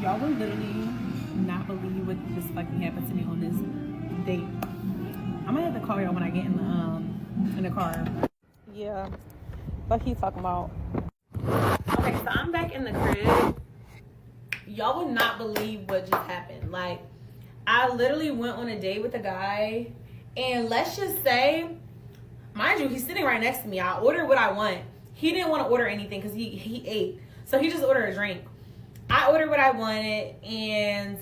Y'all will literally not believe what just fucking happened to me on this date. I'm gonna have to call y'all when I get in the car. Yeah, what he talking about? Okay, so I'm back in the crib. Y'all would not believe what just happened. Like, I literally went on a date with a guy, and let's just say, mind you, he's sitting right next to me. I ordered what I want. He didn't want to order anything because he ate, so he just ordered a drink. I ordered what I wanted, and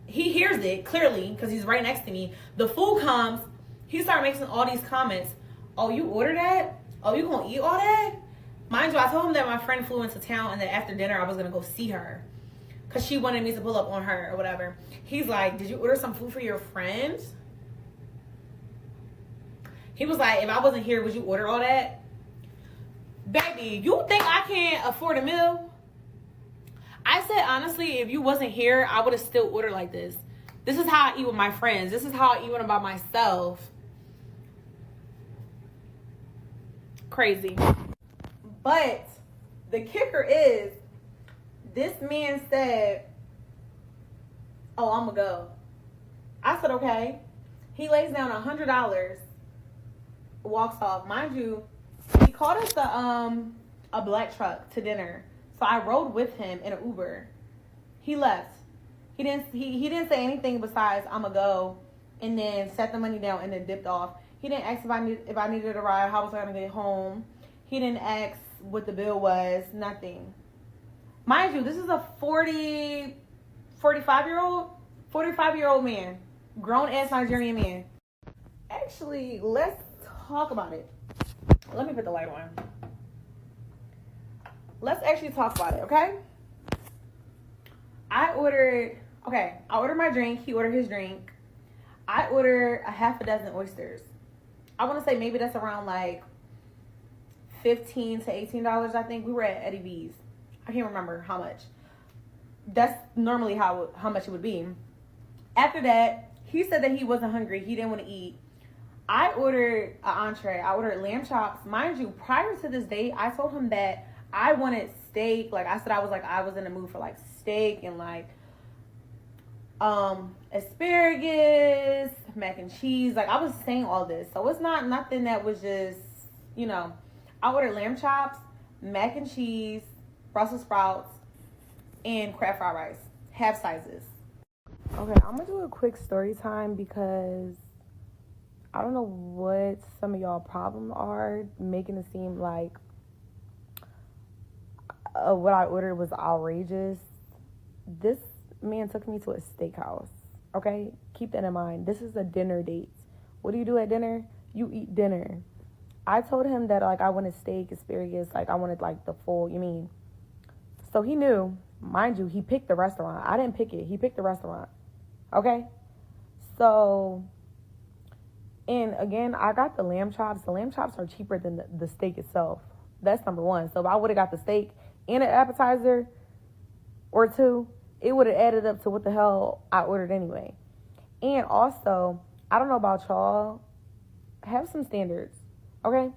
he hears it clearly because he's right next to me. The food comes. He started making all these comments. Oh, you ordered that? Oh, you gonna eat all that? Mind you, I told him that my friend flew into town and that after dinner I was gonna go see her because she wanted me to pull up on her or whatever. He's like, did you order some food for your friend? He was like, if I wasn't here, would you order all that? Baby, you think I can't afford a meal? I said, honestly, if you wasn't here, I would have still ordered like this. This is how I eat with my friends. This is how I eat when I'm by myself. Crazy. But the kicker is, this man said, oh, I'm going to go. I said, okay. He lays down $100, walks off. Mind you, he called us a black truck to dinner. So I rode with him in an Uber. He left. He didn't say anything besides I'm gonna go, and then set the money down and then dipped off. He didn't ask if I needed a ride, how was I gonna get home. He didn't ask what the bill was, nothing. Mind you, this is a 45-year-old man, grown ass Nigerian man. Actually, let's talk about it. Let me put the light on. Let's actually talk about it, okay? I ordered my drink. He ordered his drink. I ordered a half a dozen oysters. I want to say maybe that's around like $15 to $18, I think. We were at Eddie V's. I can't remember how much. That's normally how much it would be. After that, he said that he wasn't hungry. He didn't want to eat. I ordered an entree. I ordered lamb chops. Mind you, prior to this date, I told him that I wanted steak. Like I said, I was in the mood for like steak and like asparagus, mac and cheese. Like I was saying all this. So it's not nothing that was just, I ordered lamb chops, mac and cheese, Brussels sprouts, and crab fried rice. Half sizes. Okay, I'm gonna do a quick story time because I don't know what some of y'all problems are, making it seem like what I ordered was outrageous. This man took me to a steakhouse. Okay, keep that in mind. This is a dinner date. What do you do at dinner? You eat dinner. I told him that like I wanted steak, asparagus, like I wanted like the full. So he knew. Mind you, he picked the restaurant. I didn't pick it. He picked the restaurant. Okay, so. And again, I got the lamb chops. The lamb chops are cheaper than the steak itself. That's number one. So if I would have got the steak and an appetizer or two, it would have added up to what the hell I ordered anyway. And also, I don't know about y'all, have some standards, okay?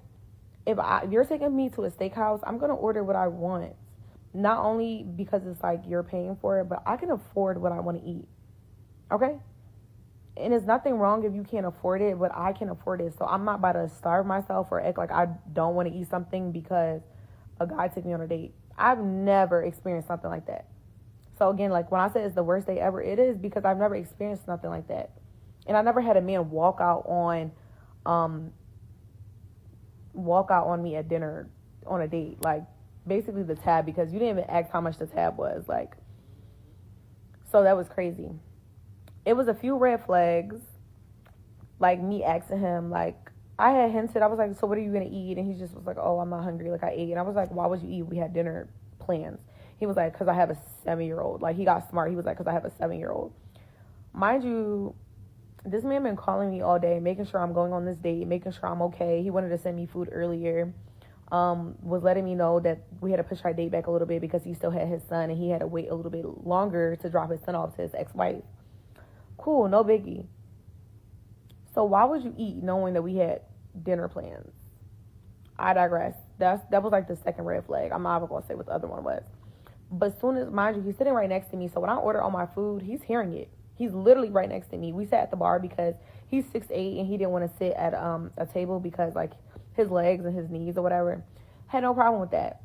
If you're taking me to a steakhouse, I'm going to order what I want. Not only because it's like you're paying for it, but I can afford what I want to eat, okay? And there's nothing wrong if you can't afford it, but I can afford it. So I'm not about to starve myself or act like I don't want to eat something because a guy took me on a date. I've never experienced something like that. So again, like when I say it's the worst day ever, it is because I've never experienced nothing like that. And I never had a man walk out on me at dinner on a date. Like basically the tab, because you didn't even ask how much the tab was. Like, so that was crazy. It was a few red flags, like me asking him, like, I had hinted, I was like, so what are you going to eat? And he just was like, oh, I'm not hungry, like I ate. And I was like, why would you eat? We had dinner plans. He was like, because I have a 7-year-old. Like, he got smart. He was like, because I have a 7-year-old. Mind you, this man been calling me all day, making sure I'm going on this date, making sure I'm okay. He wanted to send me food earlier, was letting me know that we had to push our date back a little bit because he still had his son and he had to wait a little bit longer to drop his son off to his ex-wife. Cool, no biggie. So why would you eat knowing that we had dinner plans? I digress. That was like the second red flag. I'm not even going to say what the other one was. But as soon as, mind you, he's sitting right next to me. So when I order all my food, he's hearing it. He's literally right next to me. We sat at the bar because he's 6'8" and he didn't want to sit at a table because like his legs and his knees or whatever. Had no problem with that.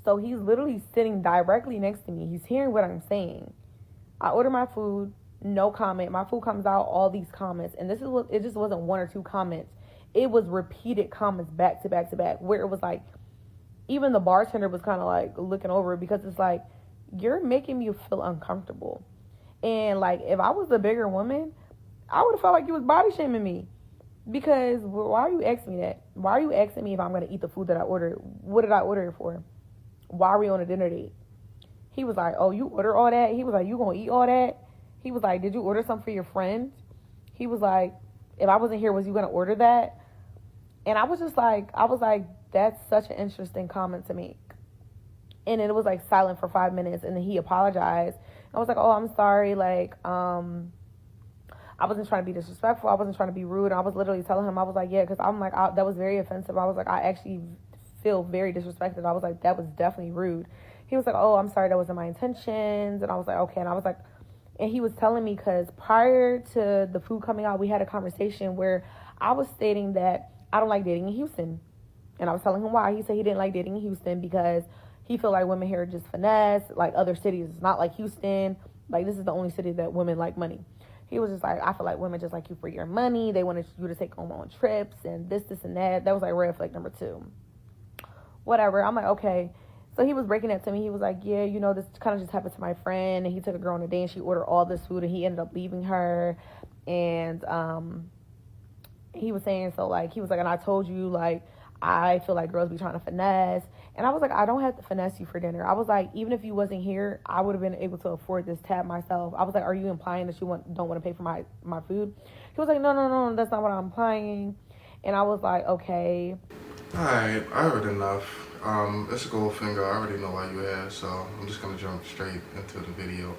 So he's literally sitting directly next to me. He's hearing what I'm saying. I order my food, no comment. My food comes out, all these comments. And this is what, it just wasn't one or two comments. It was repeated comments back to back to back, where it was like, even the bartender was kind of like looking over it, because it's like, you're making me feel uncomfortable. And like, if I was a bigger woman, I would have felt like you was body shaming me. Because why are you asking me that? Why are you asking me if I'm going to eat the food that I ordered? What did I order it for? Why are we on a dinner date? He was like, oh, you order all that? He was like, you going to eat all that? He was like, did you order something for your friend? He was like, if I wasn't here, was you going to order that? And I was like, that's such an interesting comment to make. And it was like silent for 5 minutes, and then he apologized. I was like, oh, I'm sorry. Like, I wasn't trying to be disrespectful. I wasn't trying to be rude. And I was literally telling him, I was like, yeah, because I'm like, that was very offensive. I was like, I actually feel very disrespected. I was like, that was definitely rude. He was like, oh, I'm sorry, that wasn't my intentions. And I was like, okay. And I was like, and he was telling me, because prior to the food coming out, we had a conversation where I was stating that I don't like dating in Houston. And I was telling him why. He said he didn't like dating in Houston because he feel like women here are just finesse, like other cities. It's not like Houston. Like, this is the only city that women like money. He was just like, I feel like women just like you for your money. They wanted you to take them on trips and this, and that. That was like red flag number 2. Whatever. I'm like, okay. So he was breaking that to me. He was like, yeah, you know, this kind of just happened to my friend. And he took a girl on a date and she ordered all this food and he ended up leaving her. And he was saying, so like, he was like, and I told you, like, I feel like girls be trying to finesse. And I was like, I don't have to finesse you for dinner. I was like, even if you wasn't here, I would have been able to afford this tab myself. I was like, are you implying that you don't want to pay for my food? He was like, no, that's not what I'm implying. And I was like, okay. All right, I heard enough. It's Goldfinger. I already know why you're here, so I'm just gonna jump straight into the video.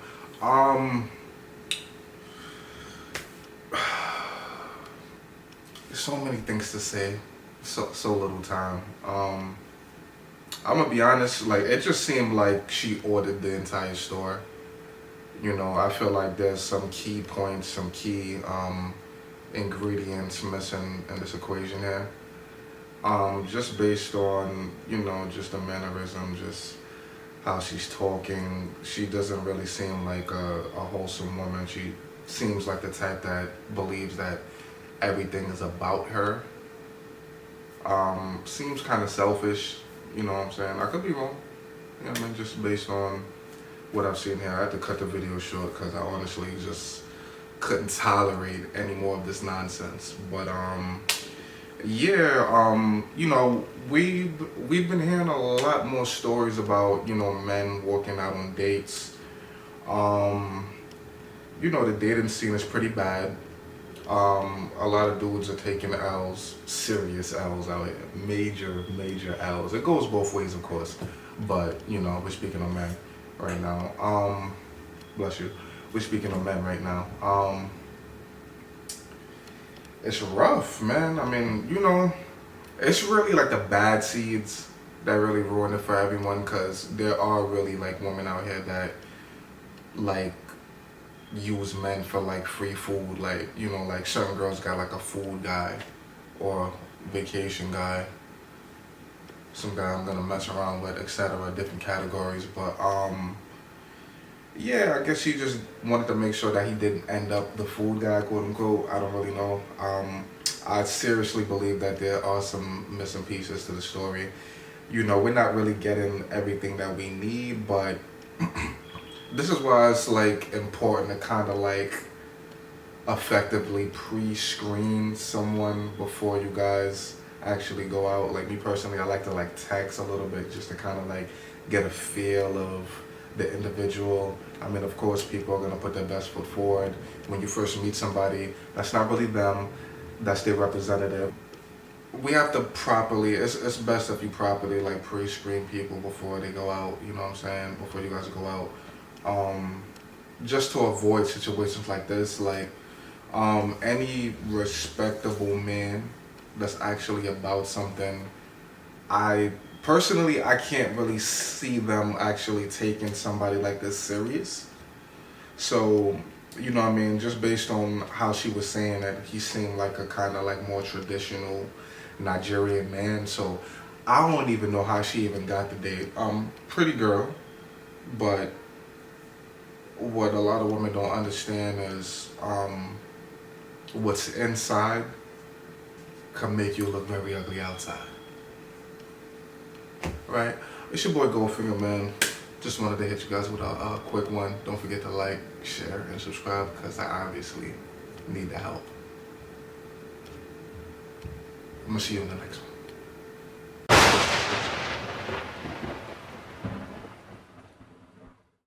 There's so many things to say, so little time. I'm gonna be honest, like, it just seemed like she ordered the entire store. You know, I feel like there's some key points, some key ingredients missing in this equation here. Just based on, you know, just the mannerism, just how she's talking. She doesn't really seem like a wholesome woman. She seems like the type that believes that everything is about her. Seems kind of selfish, you know what I'm saying? I could be wrong. You know what I mean? Just based on what I've seen here. I had to cut the video short because I honestly just couldn't tolerate any more of this nonsense. But yeah, you know, we've been hearing a lot more stories about, you know, men walking out on dates. You know, the dating scene is pretty bad. A lot of dudes are taking L's, serious L's out here, major L's. It goes both ways, of course, but, you know, we're speaking of men right now. Bless you. We're speaking of men right now. It's rough, man. I mean, you know, it's really like the bad seeds that really ruin it for everyone, because there are really, like, women out here that, like, use men for, like, free food. Like, you know, like, certain girls got, like, a food guy or vacation guy, some guy I'm gonna mess around with, etc., different categories. But yeah, I guess she just wanted to make sure that he didn't end up the food guy, quote unquote. I don't really know. I seriously believe that there are some missing pieces to the story. You know, we're not really getting everything that we need, but this is why it's, like, important to kind of, like, effectively pre-screen someone before you guys actually go out. Like, me personally, I like to, like, text a little bit just to kind of, like, get a feel of the individual. I mean, of course, people are going to put their best foot forward. When you first meet somebody, that's not really them, that's their representative. We have to properly, it's best if you properly, like, pre-screen people before they go out, you know what I'm saying, before you guys go out. Just to avoid situations like this. Like, any respectable man that's actually about something, I personally, I can't really see them actually taking somebody like this serious. So, you know what I mean, just based on how she was saying that he seemed like a kind of like more traditional Nigerian man. So I don't even know how she even got the date. Pretty girl, but what a lot of women don't understand is what's inside can make you look very ugly outside. Right? It's your boy Goldfinger, man. Just wanted to hit you guys with a quick one. Don't forget to like, share, and subscribe because I obviously need the help. I'm going to see you in the next one.